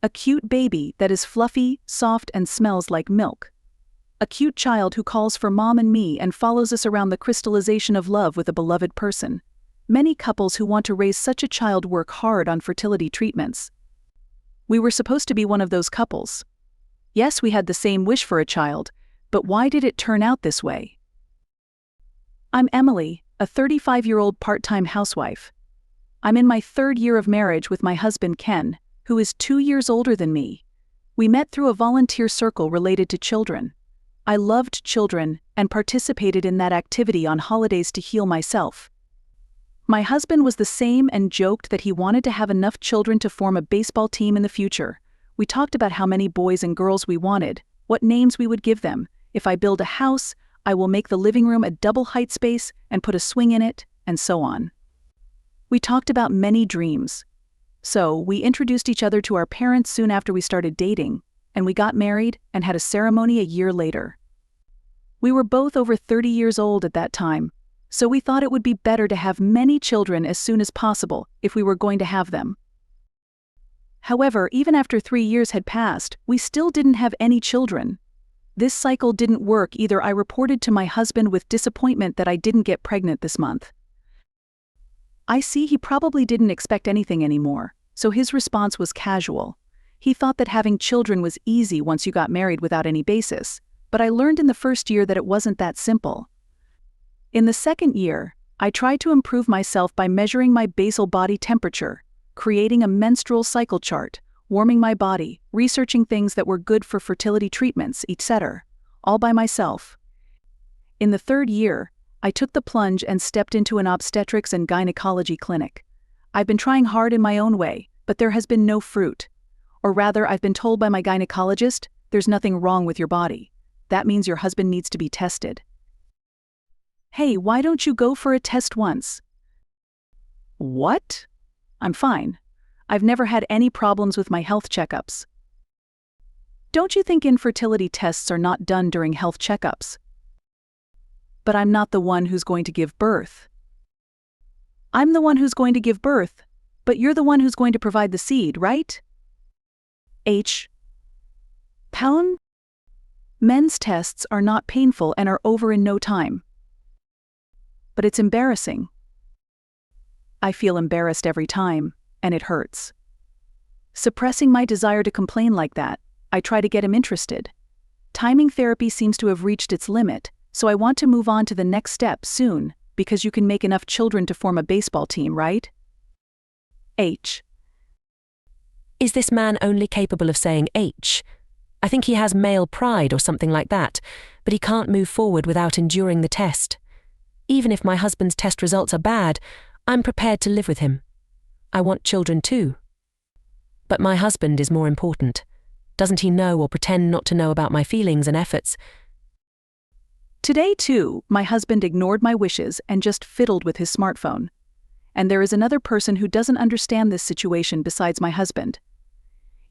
A cute baby that is fluffy, soft, and smells like milk. A cute child who calls for mom and me and follows us around the crystallization of love with a beloved person. Many couples who want to raise such a child work hard on fertility treatments. We were supposed to be one of those couples. Yes, we had the same wish for a child, but why did it turn out this way? I'm Emily, a 35-year-old part-time housewife. I'm in my 3rd year of marriage with my husband Ken, who is 2 years older than me. We met through a volunteer circle related to children. I loved children and participated in that activity on holidays to heal myself. My husband was the same and joked that he wanted to have enough children to form a baseball team in the future. We talked about how many boys and girls we wanted, what names we would give them. If I build a house, I will make the living room a double height space and put a swing in it, and so on. We talked about many dreams. So, we introduced each other to our parents soon after we started dating, and we got married and had a ceremony a year later. We were both over 30 years old at that time, so we thought it would be better to have many children as soon as possible if we were going to have them. However, even after 3 years had passed, we still didn't have any children. This cycle didn't work either. I reported to my husband with disappointment that I didn't get pregnant this month. I see he probably didn't expect anything anymore, so his response was casual. He thought that having children was easy once you got married without any basis, but I learned in the first year that it wasn't that simple. In the 2nd year, I tried to improve myself by measuring my basal body temperature, creating a menstrual cycle chart, warming my body, researching things that were good for fertility treatments, etc., all by myself. In the 3rd year, I took the plunge and stepped into an obstetrics and gynecology clinic. I've been trying hard in my own way, but there has been no fruit. Or rather, I've been told by my gynecologist, there's nothing wrong with your body. That means your husband needs to be tested. Hey, why don't you go for a test once? What? I'm fine. I've never had any problems with my health checkups. Don't you think infertility tests are not done during health checkups? But I'm not the one who's going to give birth. I'm the one who's going to give birth, but you're the one who's going to provide the seed, right? Pound? Men's tests are not painful and are over in no time. But it's embarrassing. I feel embarrassed every time, and it hurts. Suppressing my desire to complain like that, I try to get him interested. Timing therapy seems to have reached its limit, so I want to move on to the next step soon, because you can make enough children to form a baseball team, right? Is this man only capable of saying H? I think he has male pride or something like that, but he can't move forward without enduring the test. Even if my husband's test results are bad, I'm prepared to live with him. I want children too. But my husband is more important. Doesn't he know or pretend not to know about my feelings and efforts? Today, too, my husband ignored my wishes and just fiddled with his smartphone. And there is another person who doesn't understand this situation besides my husband.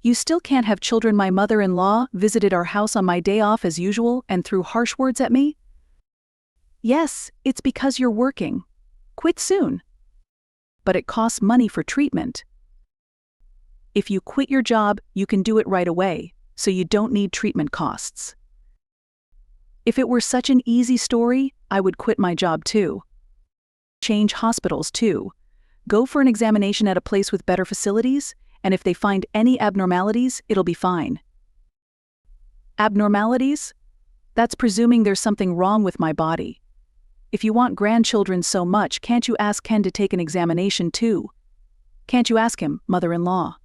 You still can't have children. My mother-in-law visited our house on my day off as usual and threw harsh words at me. Yes, it's because you're working. Quit soon. But it costs money for treatment. If you quit your job, you can do it right away, so you don't need treatment costs. If it were such an easy story, I would quit my job too. Change hospitals too. Go for an examination at a place with better facilities, and if they find any abnormalities, it'll be fine. Abnormalities? That's presuming there's something wrong with my body. If you want grandchildren so much, can't you ask Ken to take an examination too? Can't you ask him, mother-in-law?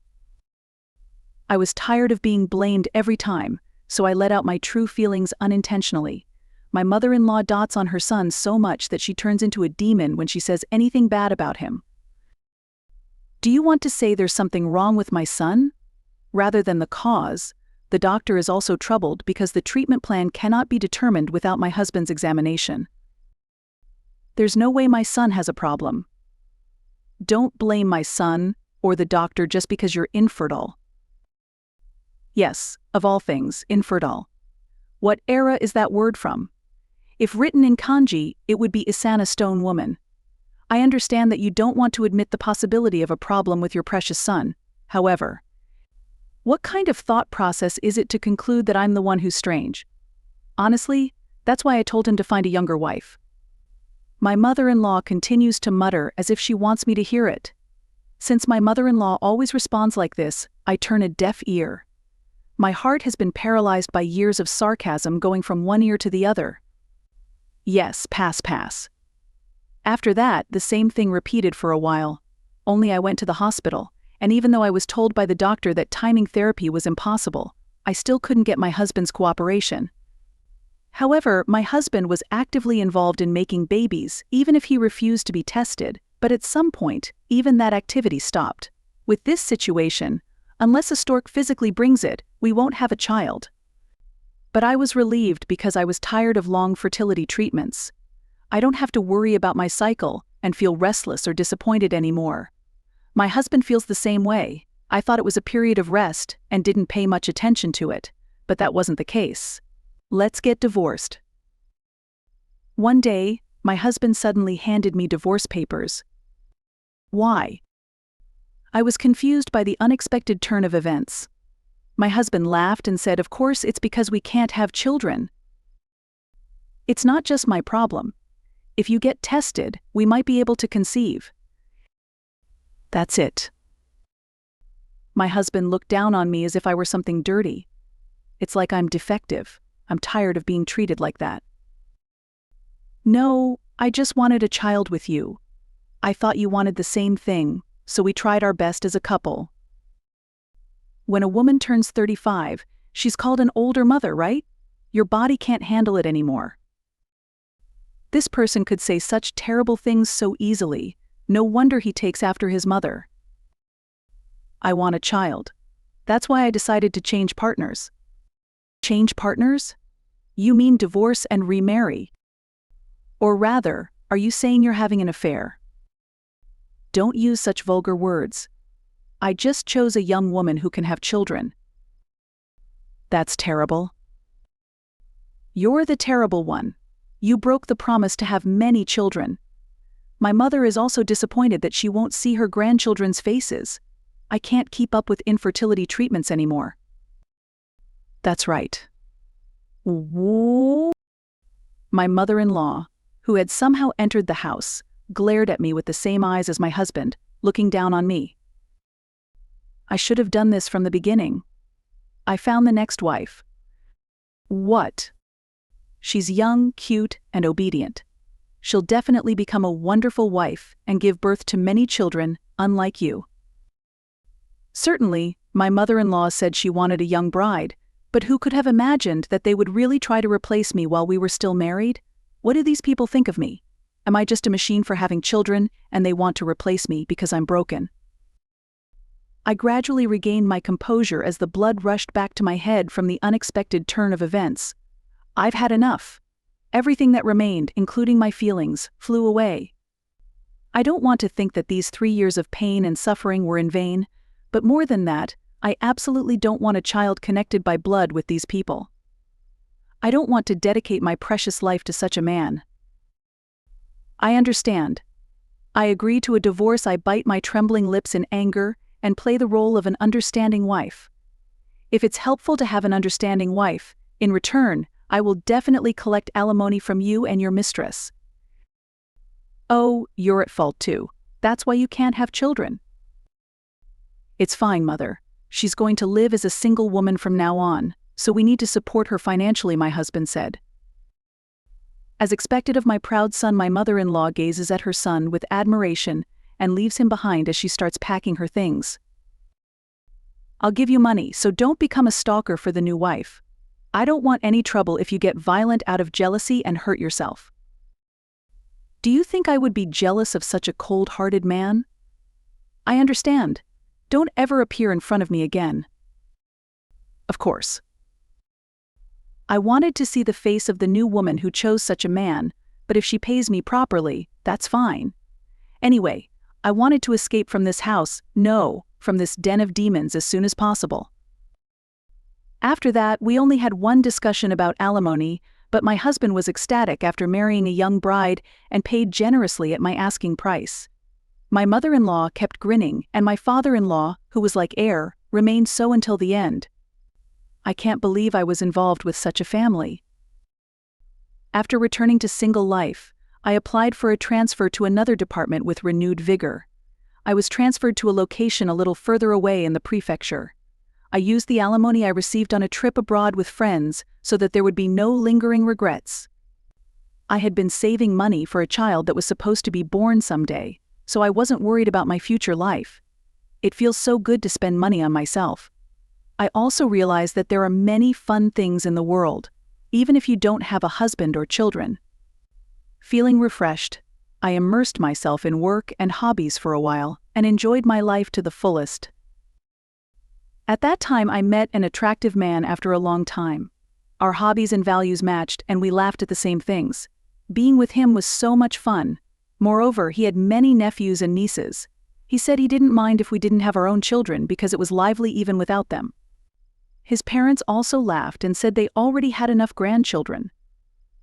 I was tired of being blamed every time, so I let out my true feelings unintentionally. My mother-in-law dotes on her son so much that she turns into a demon when she says anything bad about him. Do you want to say there's something wrong with my son? Rather than the cause, the doctor is also troubled because the treatment plan cannot be determined without my husband's examination. There's no way my son has a problem. Don't blame my son or the doctor just because you're infertile. Yes, of all things, infertile. What era is that word from? If written in kanji, it would be Isana stone woman. I understand that you don't want to admit the possibility of a problem with your precious son. However, What kind of thought process is it to conclude that I'm the one who's strange? Honestly, that's why I told him to find a younger wife. My mother-in-law continues to mutter as if she wants me to hear it. Since my mother-in-law always responds like this, I turn a deaf ear. My heart has been paralyzed by years of sarcasm going from one ear to the other. Yes, pass. After that, the same thing repeated for a while. Only I went to the hospital, and even though I was told by the doctor that timing therapy was impossible, I still couldn't get my husband's cooperation. However, my husband was actively involved in making babies, even if he refused to be tested, but at some point, even that activity stopped. With this situation, unless a stork physically brings it, we won't have a child. But I was relieved because I was tired of long fertility treatments. I don't have to worry about my cycle and feel restless or disappointed anymore. My husband feels the same way. I thought it was a period of rest and didn't pay much attention to it, but that wasn't the case. Let's get divorced. One day, my husband suddenly handed me divorce papers. Why? I was confused by the unexpected turn of events. My husband laughed and said, "Of course, it's because we can't have children." It's not just my problem. If you get tested, we might be able to conceive. That's it. My husband looked down on me as if I were something dirty. It's like I'm defective. I'm tired of being treated like that. No, I just wanted a child with you. I thought you wanted the same thing, so we tried our best as a couple. When a woman turns 35, she's called an older mother, right? Your body can't handle it anymore. This person could say such terrible things so easily. No wonder he takes after his mother. I want a child. That's why I decided to change partners. Change partners? You mean divorce and remarry? Or rather, are you saying you're having an affair? Don't use such vulgar words. I just chose a young woman who can have children. That's terrible. You're the terrible one. You broke the promise to have many children. My mother is also disappointed that she won't see her grandchildren's faces. I can't keep up with infertility treatments anymore. That's right. My mother-in-law, who had somehow entered the house, glared at me with the same eyes as my husband, looking down on me. I should have done this from the beginning. I found the next wife. What? She's young, cute, and obedient. She'll definitely become a wonderful wife and give birth to many children, unlike you. Certainly, my mother-in-law said she wanted a young bride, but who could have imagined that they would really try to replace me while we were still married? What do these people think of me? Am I just a machine for having children, and they want to replace me because I'm broken? I gradually regained my composure as the blood rushed back to my head from the unexpected turn of events. I've had enough. Everything that remained, including my feelings, flew away. I don't want to think that these 3 years of pain and suffering were in vain, but more than that, I absolutely don't want a child connected by blood with these people. I don't want to dedicate my precious life to such a man. I understand. I agree to a divorce. I bite my trembling lips in anger and play the role of an understanding wife. If it's helpful to have an understanding wife, in return, I will definitely collect alimony from you and your mistress. Oh, you're at fault too. That's why you can't have children. It's fine, Mother. She's going to live as a single woman from now on, so we need to support her financially, my husband said. As expected of my proud son, my mother-in-law gazes at her son with admiration and leaves him behind as she starts packing her things. I'll give you money, so don't become a stalker for the new wife. I don't want any trouble if you get violent out of jealousy and hurt yourself. Do you think I would be jealous of such a cold-hearted man? I understand. Don't ever appear in front of me again. Of course. I wanted to see the face of the new woman who chose such a man, but if she pays me properly, that's fine. Anyway, I wanted to escape from this house, from this den of demons as soon as possible. After that, we only had one discussion about alimony, but my husband was ecstatic after marrying a young bride and paid generously at my asking price. My mother-in-law kept grinning, and my father-in-law, who was like air, remained so until the end. I can't believe I was involved with such a family. After returning to single life, I applied for a transfer to another department with renewed vigor. I was transferred to a location a little further away in the prefecture. I used the alimony I received on a trip abroad with friends so that there would be no lingering regrets. I had been saving money for a child that was supposed to be born someday, so I wasn't worried about my future life. It feels so good to spend money on myself. I also realized that there are many fun things in the world, even if you don't have a husband or children. Feeling refreshed, I immersed myself in work and hobbies for a while and enjoyed my life to the fullest. At that time, I met an attractive man after a long time. Our hobbies and values matched, and we laughed at the same things. Being with him was so much fun. Moreover, he had many nephews and nieces. He said he didn't mind if we didn't have our own children because it was lively even without them. His parents also laughed and said they already had enough grandchildren.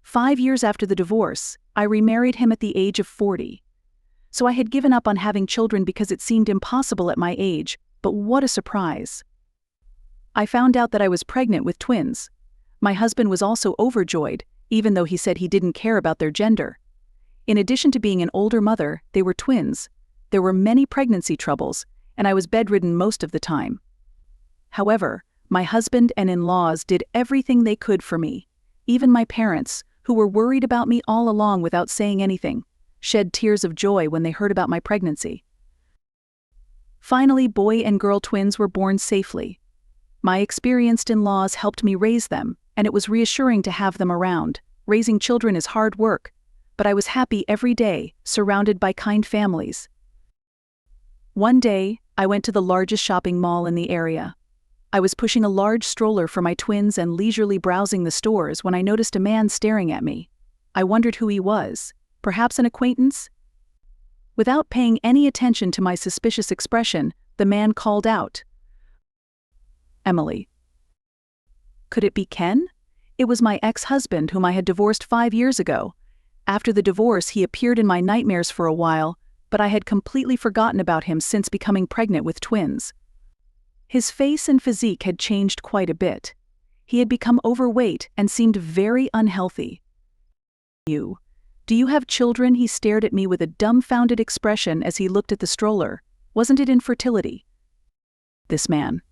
5 years after the divorce, I remarried him at the age of 40. So I had given up on having children because it seemed impossible at my age, but what a surprise. I found out that I was pregnant with twins. My husband was also overjoyed, even though he said he didn't care about their gender. In addition to being an older mother, they were twins. There were many pregnancy troubles, and I was bedridden most of the time. However, my husband and in-laws did everything they could for me. Even my parents, who were worried about me all along without saying anything, shed tears of joy when they heard about my pregnancy. Finally, boy and girl twins were born safely. My experienced in-laws helped me raise them, and it was reassuring to have them around. Raising children is hard work, but I was happy every day, surrounded by kind families. One day, I went to the largest shopping mall in the area. I was pushing a large stroller for my twins and leisurely browsing the stores when I noticed a man staring at me. I wondered who he was, perhaps an acquaintance? Without paying any attention to my suspicious expression, the man called out, "Emily." Could it be Ken? It was my ex-husband whom I had divorced 5 years ago. After the divorce, he appeared in my nightmares for a while, but I had completely forgotten about him since becoming pregnant with twins. His face and physique had changed quite a bit. He had become overweight and seemed very unhealthy. "Do you have children?" He stared at me with a dumbfounded expression as he looked at the stroller. Wasn't it infertility? This man.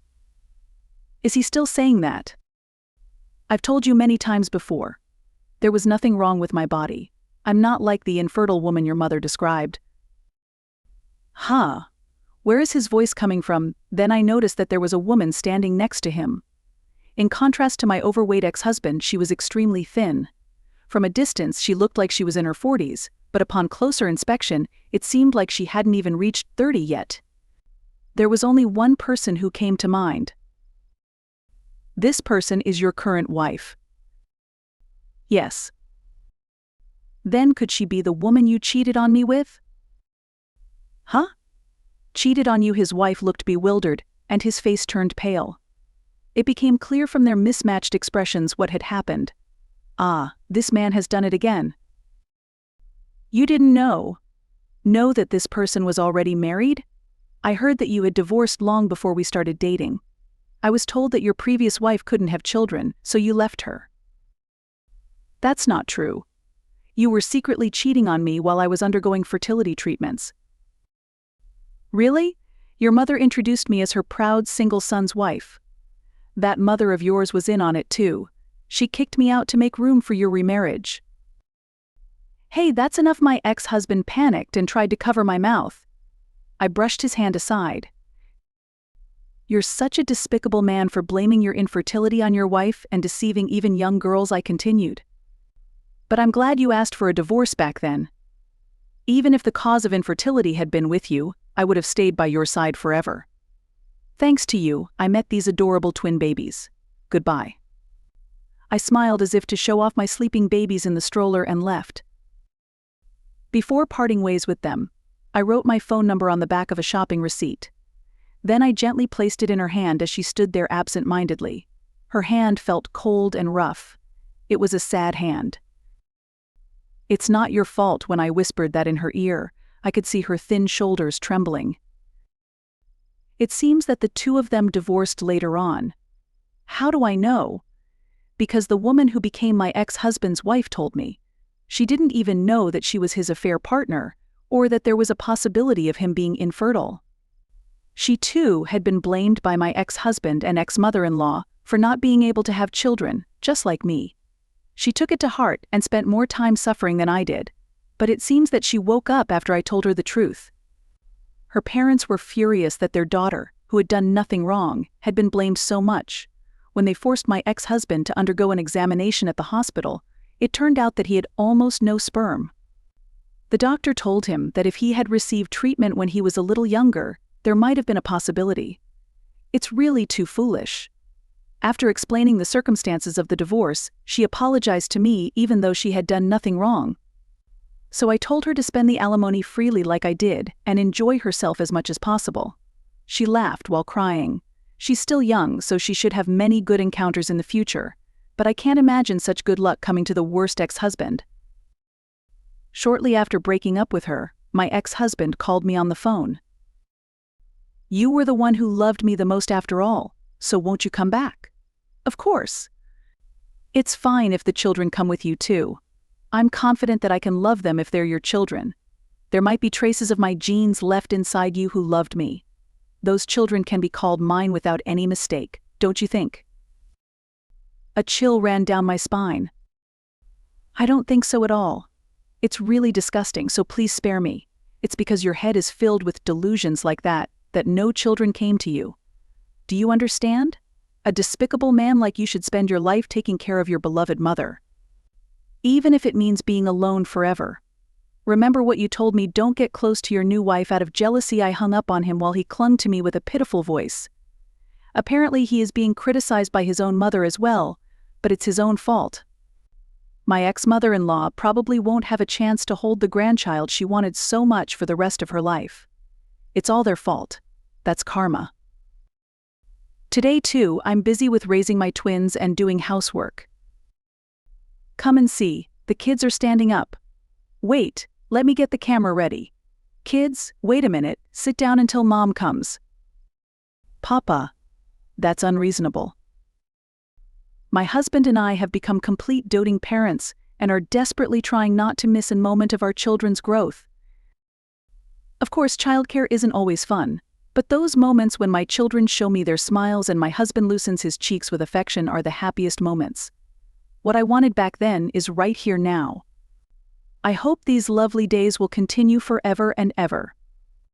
Is he still saying that? I've told you many times before. There was nothing wrong with my body. I'm not like the infertile woman your mother described. Huh. Where is his voice coming from? Then I noticed that there was a woman standing next to him. In contrast to my overweight ex-husband, she was extremely thin. From a distance, she looked like she was in her 40s, but upon closer inspection, it seemed like she hadn't even reached 30 yet. There was only one person who came to mind. This person is your current wife. Yes. Then could she be the woman you cheated on me with? Huh? Cheated on you? His wife looked bewildered, and his face turned pale. It became clear from their mismatched expressions what had happened. Ah, this man has done it again. You didn't know that this person was already married? I heard that you had divorced long before we started dating. I was told that your previous wife couldn't have children, so you left her. That's not true. You were secretly cheating on me while I was undergoing fertility treatments. Really? Your mother introduced me as her proud single son's wife. That mother of yours was in on it too. She kicked me out to make room for your remarriage. Hey, that's enough. My ex-husband panicked and tried to cover my mouth. I brushed his hand aside. You're such a despicable man for blaming your infertility on your wife and deceiving even young girls, I continued. But I'm glad you asked for a divorce back then. Even if the cause of infertility had been with you, I would have stayed by your side forever. Thanks to you, I met these adorable twin babies. Goodbye. I smiled as if to show off my sleeping babies in the stroller and left. Before parting ways with them, I wrote my phone number on the back of a shopping receipt. Then I gently placed it in her hand as she stood there absent-mindedly. Her hand felt cold and rough. It was a sad hand. It's not your fault. When I whispered that in her ear, I could see her thin shoulders trembling. It seems that the two of them divorced later on. How do I know? Because the woman who became my ex-husband's wife told me. She didn't even know that she was his affair partner, or that there was a possibility of him being infertile. She too had been blamed by my ex-husband and ex-mother-in-law for not being able to have children, just like me. She took it to heart and spent more time suffering than I did, but it seems that she woke up after I told her the truth. Her parents were furious that their daughter, who had done nothing wrong, had been blamed so much. When they forced my ex-husband to undergo an examination at the hospital, it turned out that he had almost no sperm. The doctor told him that if he had received treatment when he was a little younger, there might have been a possibility. It's really too foolish. After explaining the circumstances of the divorce, she apologized to me even though she had done nothing wrong. So I told her to spend the alimony freely like I did and enjoy herself as much as possible. She laughed while crying. She's still young, so she should have many good encounters in the future, but I can't imagine such good luck coming to the worst ex-husband. Shortly after breaking up with her, my ex-husband called me on the phone. "You were the one who loved me the most after all, so won't you come back?" "Of course." "It's fine if the children come with you too. I'm confident that I can love them if they're your children. There might be traces of my genes left inside you who loved me. Those children can be called mine without any mistake, don't you think?" A chill ran down my spine. "I don't think so at all. It's really disgusting, so please spare me. It's because your head is filled with delusions like that no children came to you. Do you understand? A despicable man like you should spend your life taking care of your beloved mother. Even if it means being alone forever. Remember what you told me, don't get close to your new wife out of jealousy." I hung up on him while he clung to me with a pitiful voice. Apparently he is being criticized by his own mother as well, but it's his own fault. My ex-mother-in-law probably won't have a chance to hold the grandchild she wanted so much for the rest of her life. It's all their fault. That's karma. Today too, I'm busy with raising my twins and doing housework. Come and see, the kids are standing up. Wait, let me get the camera ready. Kids, wait a minute, sit down until mom comes. Papa. That's unreasonable. My husband and I have become complete doting parents and are desperately trying not to miss a moment of our children's growth. Of course, childcare isn't always fun, but those moments when my children show me their smiles and my husband loosens his cheeks with affection are the happiest moments. What I wanted back then is right here now. I hope these lovely days will continue forever and ever.